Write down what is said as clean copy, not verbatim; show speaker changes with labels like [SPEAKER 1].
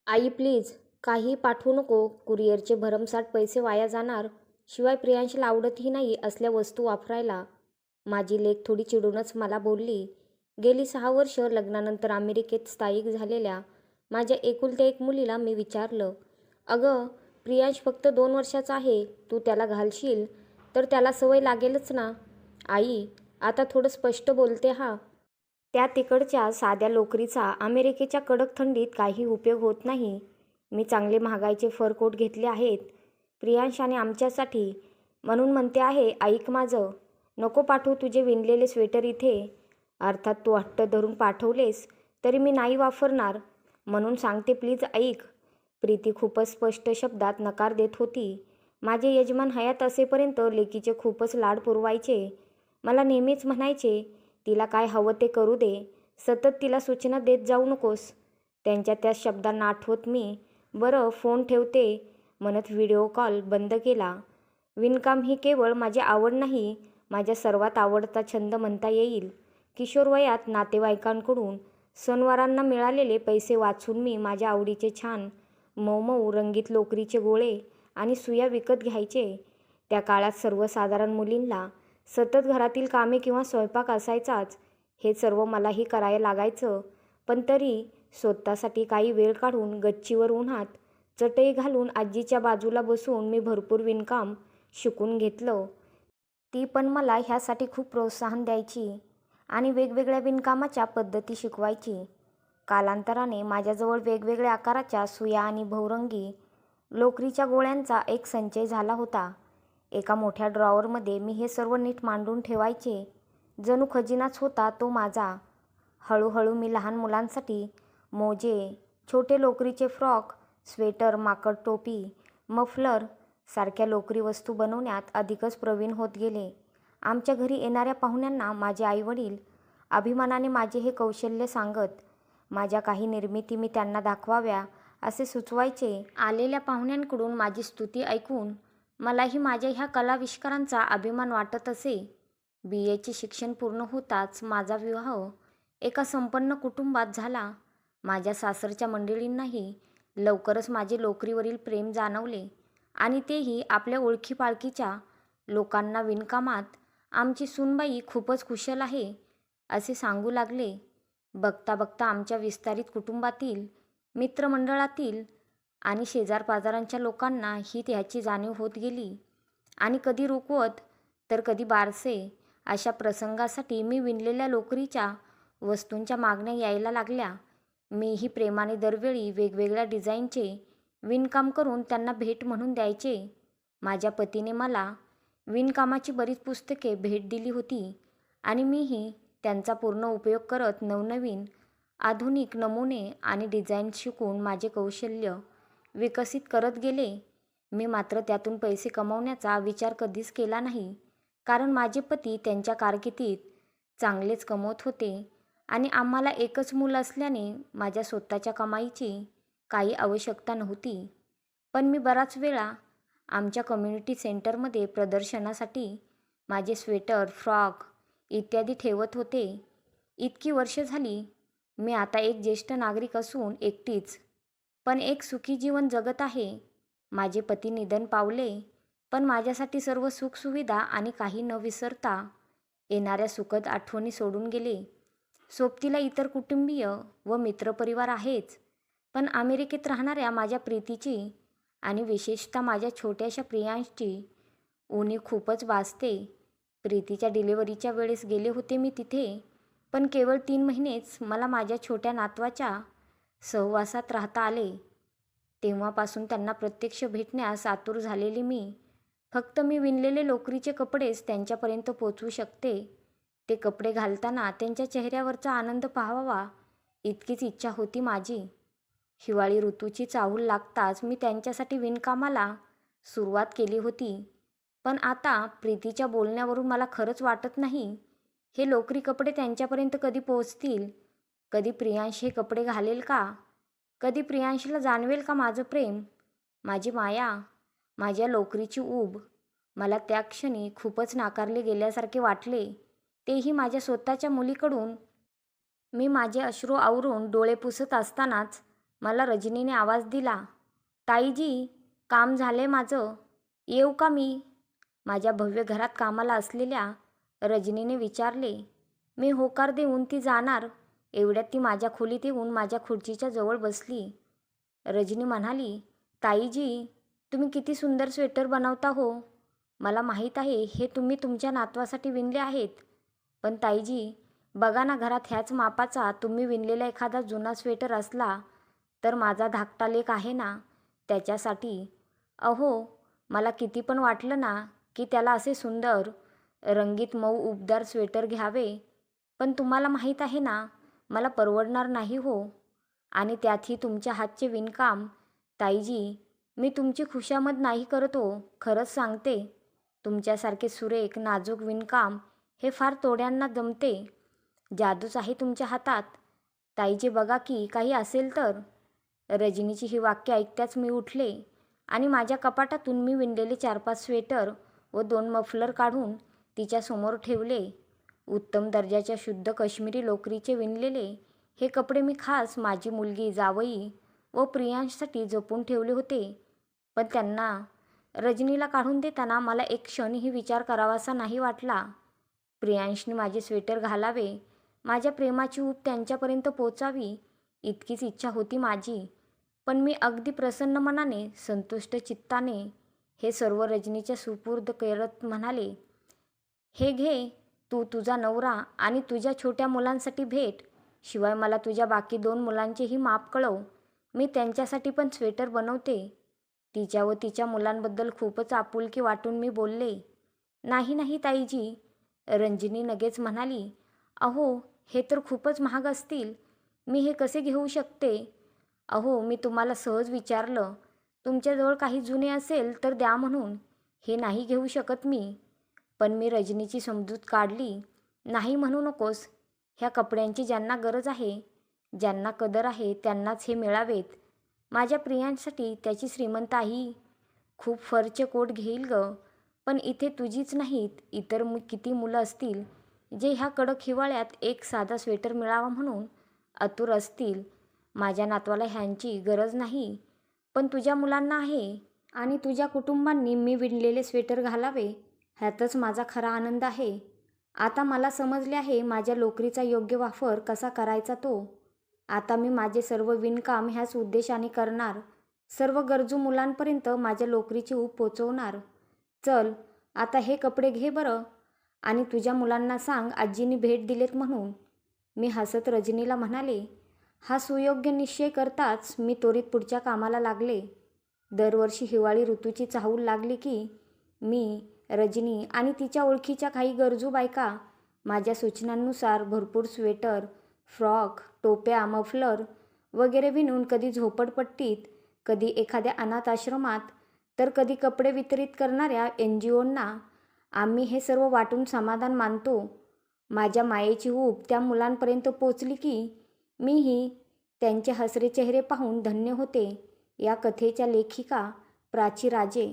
[SPEAKER 1] आई please, काही पाठवू नको. कुरिअरचे भरमसाठ पैसे वाया जाणार. शिवाय प्रियांशला आवडतही नाही असल्या वस्तू वापरायला. माझी लेक थोडी चिडूनच मला बोलली. गेली 6 वर्ष लग्नानंतर अमेरिकेत स्थायिक झालेल्या माझ्या एकुलत्या एक मुलीला मी विचारलं, अगं प्रियांश फक्त 2 वर्षाचा आहे. तू त्याला घालशील तर त्याला सवय लागेलच ना. आई, आता थोडं स्पष्ट बोलते हा. त्या तिकडच्या साध्या लोकरीचा अमेरिकेच्या कडक थंडीत काही उपयोग होत नाही. मी चांगले महागाईचे फर कोट घेतले आहेत प्रियांश आणि आमच्यासाठी. म्हणून म्हणते आहे, ऐक माझं. नको पाठवू तुझे विणलेले स्वेटर इथे. अर्थात तू हट्ट धरून पाठवलेस तरी मी नाही वापरणार. म्हणून सांगते प्लीज ऐक. प्रीती खूपच स्पष्ट शब्दात नकार देत होती. माझे यजमान हयात असेपर्यंत लेकीचे खूपच लाड पुरवायचे. मला नेहमीच म्हणायचे, तिला काय हवं ते करू दे. सतत तिला सूचना देत जाऊ नकोस. त्यांच्या त्या शब्दांना आठवत मी बरं फोन ठेवते म्हणत व्हिडिओ कॉल बंद केला. विणकाम ही केवळ माझी आवड नाही, माझ्या सर्वात आवडता छंद म्हणता येईल. किशोरवयात नातेवाईकांकडून सणवारांना मिळालेले पैसे वाचून मी माझ्या आवडीचे छान मऊ रंगीत लोकरीचे गोळे आणि सुया विकत घ्यायचे. त्या काळात सर्वसाधारण मुलींना सतत घरातील कामे किंवा स्वयंपाक असायचाच. हे सर्व मलाही करायला लागायचं. पण तरी स्वतःसाठी काही वेळ काढून गच्चीवर उन्हात चटई घालून आजीच्या बाजूला बसून मी भरपूर विणकाम शिकून घेतलं. ती पण मला ह्यासाठी खूप प्रोत्साहन द्यायची आणि वेगवेगळ्या विणकामाच्या पद्धती शिकवायची. कालांतराने माझ्याजवळ वेगवेगळ्या आकाराच्या सुया आणि बहुरंगी लोकरीच्या गोळ्यांचा एक संचय झाला होता. एका मोठ्या ड्रॉवरमध्ये मी हे सर्व नीट मांडून ठेवायचे. जणू खजिनाच होता तो माझा. हळूहळू मी लहान मुलांसाठी मोजे, छोटे लोकरीचे फ्रॉक, स्वेटर, माकड टोपी, मफलर सारख्या लोकरी वस्तू बनवण्यात अधिकच प्रवीण होत गेले. आमच्या घरी येणाऱ्या पाहुण्यांना माझे आईवडील अभिमानाने माझे हे कौशल्य सांगत. माझ्या काही निर्मिती मी त्यांना दाखवाव्या असे सुचवायचे. आलेल्या पाहुण्यांकडून माझी स्तुती ऐकून मलाही माझ्या ह्या कलाविष्कारांचा अभिमान वाटत असे. BAचे शिक्षण पूर्ण होताच माझा विवाह एका संपन्न कुटुंबात झाला. माझ्या सासरच्या मंडळींनाही लवकरच माझे लोकरीवरील प्रेम जाणवले आणि तेही आपल्या ओळखीपाळखीच्या लोकांना विणकामात आमची सूनबाई खूपच कुशल आहे असे सांगू लागले. बघता बघता आमच्या विस्तारित कुटुंबातील, मित्रमंडळातील आणि शेजारपाजारांच्या लोकांना ही ह्याची जाणीव होत गेली आणि कधी रुकवत तर कधी बारसे अशा प्रसंगासाठी मी विणलेल्या लोकरीच्या वस्तूंच्या मागण्या यायला लागल्या. मीही प्रेमाने दरवेळी वेगवेगळ्या डिझाईनचे विणकाम करून त्यांना भेट म्हणून द्यायचे. माझ्या पतीने मला विणकामाची बरीच पुस्तके भेट दिली होती आणि मीही त्यांचा पूर्ण उपयोग करत नवनवीन आधुनिक नमुने आणि डिझाईन शिकून माझे कौशल्य विकसित करत गेले. मी मात्र त्यातून पैसे कमवण्याचा विचार कधीच केला नाही, कारण माझे पती त्यांच्या कारकिर्दीत चांगलेच कमवत होते आणि आम्हाला एकच मूल असल्याने माझ्या स्वतःच्या कमाईची काही आवश्यकता नव्हती. पण मी बराच वेळा आमच्या कम्युनिटी सेंटरमध्ये प्रदर्शनासाठी माझे स्वेटर, फ्रॉक इत्यादी ठेवत होते. इतकी वर्ष झाली. मी आता एक ज्येष्ठ नागरिक असून एकटीच पण एक सुखी जीवन जगत आहे. माझे पती निधन पावले, पण माझ्यासाठी सर्व सुखसुविधा आणि काही न विसरता येणाऱ्या सुखद आठवणी सोडून गेले. सोबतीला इतर कुटुंबीय व मित्रपरिवार आहेच, पण अमेरिकेत राहणाऱ्या माझ्या प्रीतीची आणि विशेषतः माझ्या छोट्याशा प्रियांशची उणी खूपच भासते. प्रीतीच्या डिलिव्हरीच्या वेळेस गेले होते मी तिथे, पण केवळ 3 महिनेच मला माझ्या छोट्या नातवाच्या सहवासात राहता आले. तेव्हापासून त्यांना प्रत्यक्ष भेटण्यास आतुर झालेली मी फक्त मी विणलेले लोकरीचे कपडेच त्यांच्यापर्यंत पोचवू शकते. ते कपडे घालताना त्यांच्या चेहऱ्यावरचा आनंद पाहावा इतकीच इच्छा होती माझी. हिवाळी ऋतूची चाहूल लागताच मी त्यांच्यासाठी विणकामाला सुरुवात केली होती. पण आता प्रीतीच्या बोलण्यावरून मला खरंच वाटत नाही, हे लोकरी कपडे त्यांच्यापर्यंत कधी पोहोचतील. कधी प्रियांश हे कपडे घालेल का? कधी प्रियांशला जाणवेल का माझं प्रेम, माझी माया, माझ्या लोकरीची ऊब? मला त्या क्षणी खूपच नाकारले गेल्यासारखे वाटले, तेही माझ्या स्वतःच्या मुलीकडून. मी माझे अश्रू आवरून डोळे पुसत असतानाच मला रजनीने आवाज दिला, ताईजी, काम झाले माझं, येऊ का मी? माझ्या भव्य घरात कामाला असलेल्या रजनीने विचारले. मी होकार देऊन ती जाणार एवढ्यात ती माझ्या खोलीत येऊन माझ्या खुर्चीच्या जवळ बसली. रजनी म्हणाली, ताईजी, तुम्ही किती सुंदर स्वेटर बनवता हो. मला माहीत आहे हे तुम्ही तुमच्या नातवासाठी विणले आहेत. पण ताईजी, बघा ना, घरात ह्याच मापाचा तुम्ही विणलेला एखादा जुना स्वेटर असला तर माझा धाकटा लेक आहे ना, त्याच्यासाठी. अहो, मला किती पण वाटलं ना की त्याला असे सुंदर रंगीत मऊ उबदार स्वेटर घ्यावे, पण तुम्हाला माहीत आहे ना, मला परवडणार नाही हो. आणि त्यातही तुमच्या हातचे विणकाम. ताईजी, मी तुमची खुशामत नाही करत हो, खरंच सांगते. तुमच्यासारखे सुरेख नाजूक विणकाम हे फार तोड्यांना जमते. जादूच आहे तुमच्या हातात. ताईजी, बघा की काही असेल तर. रजनीची ही वाक्य ऐकताच मी उठले आणि माझ्या कपाटातून मी विणलेले 4-5 स्वेटर व 2 मफलर काढून तिच्यासमोर ठेवले. उत्तम दर्जाच्या शुद्ध काश्मीरी लोकरीचे विणलेले हे कपडे मी खास माझी मुलगी, जावई व प्रियांशसाठी जपून ठेवले होते. पण त्यांना रजनीला काढून देताना मला एक क्षणही विचार करावासा नाही वाटला. प्रियांशने माझे स्वेटर घालावे, माझ्या प्रेमाची ऊब त्यांच्यापर्यंत पोचावी, इतकीच इच्छा होती माझी. पण मी अगदी प्रसन्न मनाने, संतुष्ट चित्ताने हे सर्व रजनीच्या सुपूर्द करत म्हणाले, हे घे, तू तुझा नवरा आणि तुझ्या छोट्या मुलांसाठी भेट. शिवाय मला तुझ्या बाकी 2 मुलांचेही माप कळव. मी त्यांच्यासाठी पण स्वेटर बनवते. तिच्या व तिच्या मुलांबद्दल खूपच आपुलकी वाटून मी बोलले. नाही नाही ताईजी, रंजनी लगेच म्हणाली, अहो, हे तर खूपच महाग असतील. मी हे कसे घेऊ शकते? अहो, मी तुम्हाला सहज विचारलं. तुमच्याजवळ काही जुने असेल तर द्या म्हणून. हे नाही घेऊ शकत मी. पण मी रजनीची समजूत काढली. नाही म्हणू नकोस. ह्या कपड्यांची ज्यांना गरज आहे, ज्यांना कदर आहे, त्यांनाच हे मिळावेत. माझ्या प्रियांसाठी त्याची श्रीमंत आई खूप फरचे कोट घेईल ग. पण इथे तुझीच नाहीत, इतर किती मुलं असतील जे ह्या कडक हिवाळ्यात एक साधा स्वेटर मिळावा म्हणून आतुर असतील. माझ्या नातवाला ह्यांची गरज नाही, पण तुझ्या मुलांना आहे. आणि तुझ्या कुटुंबांनी मी विणलेले स्वेटर घालावे, ह्यातच माझा खरा आनंद आहे. आता मला समजले आहे माझ्या लोकरीचा योग्य वापर कसा करायचा तो. आता मी माझे सर्व विणकाम ह्याच उद्देशाने करणार. सर्व गरजू मुलांपर्यंत माझ्या लोकरीची ऊब पोचवणार. चल, आता हे कपडे घे बरं, आणि तुझ्या मुलांना सांग आजींनी भेट दिलेत म्हणून. मी हसत रजनीला म्हणाले. हा सुयोग्य निश्चय करताच मी त्वरित पुढच्या कामाला लागले. दरवर्षी हिवाळी ऋतूची चाहूल लागली की मी, रजनी आणि तिच्या ओळखीच्या काही गरजू बायका माझ्या सूचनांनुसार भरपूर स्वेटर, फ्रॉक, टोप्या, मफलर वगैरे विणून कधी झोपडपट्टीत, कधी एखाद्या अनाथ आश्रमात, तर कधी कपडे वितरित करणाऱ्या NGOंना आम्ही हे सर्व वाटून समाधान मानतो. माझ्या मायेची ऊब त्या मुलांपर्यंत पोचली की मीही त्यांचे हसरे चेहरे पाहून धन्य होते. या कथेच्या लेखिका प्राची राजे.